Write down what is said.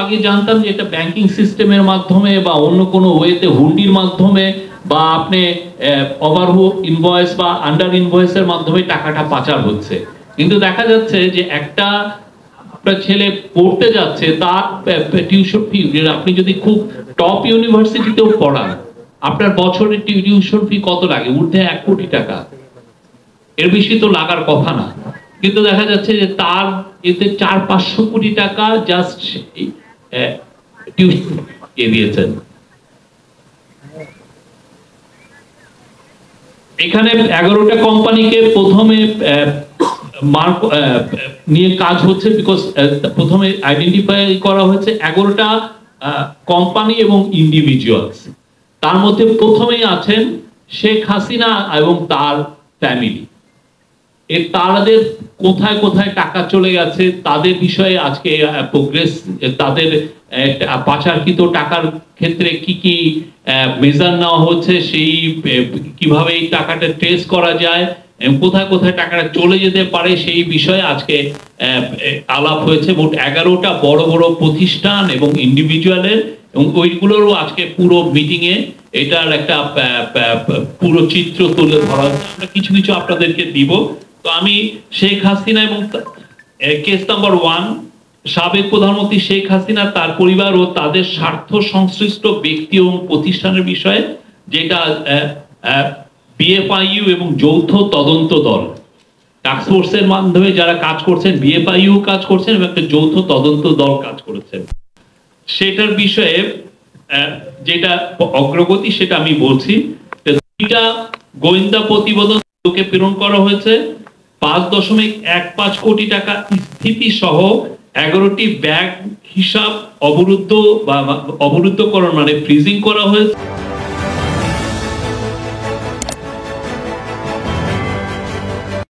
আগে জানতাম যে এটা ব্যাংকিং সিস্টেমের মাধ্যমে বা অন্য কোনো ওয়েতে হুন্ডির মাধ্যমে বা আপনি ওভারহু ইনভয়েস বা আন্ডার ইনভয়েসের মাধ্যমে টাকাটা পাচার হচ্ছে, কিন্তু দেখা যাচ্ছে যে একটা আপনার ছেলে পড়তে যাচ্ছে তার টিউশন ফি, আপনি যদি খুব টপ ইউনিভার্সিটিতেও পড়ান আপনার বছরের টিউশন ফি কত লাগে? ঊর্ধ্বে 1 কোটি টাকা, এর বেশি তো লাগার কথা না। কিন্তু দেখা যাচ্ছে যে তার এতে 400-500 কোটি টাকা জাস্ট টিউশন দিয়েছেন। এখানে 11টা কোম্পানিকে প্রথমে মার্ক নিয়ে কাজ হচ্ছে, বিকজ প্রথমে আইডেন্টিফাই করা হয়েছে 11টা কোম্পানি এবং ইন্ডিভিজুয়ালস। তার মধ্যে প্রথমেই আছেন শেখ হাসিনা এবং তার ফ্যামিলি। তাদের কোথায় কোথায় টাকা চলে গেছে তাদের বিষয়ে আজকে প্রোগ্রেস, তাদের পাচারকৃত টাকার ক্ষেত্রে কি কি মেজার নেওয়া হচ্ছে, সেই কিভাবে এই টাকাটা ট্রেস করা যায়, কোথায় কোথায় টাকাটা চলে যেতে পারে সেই বিষয়ে আজকে আলাপ হয়েছে। মোট 11টা বড় বড় প্রতিষ্ঠান এবং ইন্ডিভিজুয়ালের, এবং ওইগুলোরও আজকে পুরো মিটিং এ এটার একটা পুরো চিত্র তুলে ধরা হচ্ছে। আমরা কিছু কিছু আপনাদেরকে দিব। তো আমি শেখ হাসিনা এবং কেস নাম্বার 1, সাবেক প্রধানমন্ত্রী শেখ হাসিনা, তার পরিবার ও তাদের স্বার্থ সংশ্লিষ্ট ব্যক্তি এবং প্রতিষ্ঠানের বিষয়ে, যেটা বিএফআইইউ এবং যৌথ তদন্ত দল টাস্কফোর্সের মাধ্যমে যারা কাজ করছেন, বিএফআইইউ কাজ করছেন এবং একটা যৌথ তদন্ত দল কাজ করেছেন, সেটার বিষয়ে যেটা অগ্রগতি সেটা আমি বলছি। 2টা গোয়েন্দা প্রতিবেদন প্রেরণ করা হয়েছে, 5.15 কোটি টাকা স্থিতি সহ 11টি ব্যাংক হিসাব অবরুদ্ধকরণ মানে ফ্রিজিং করা হয়েছে।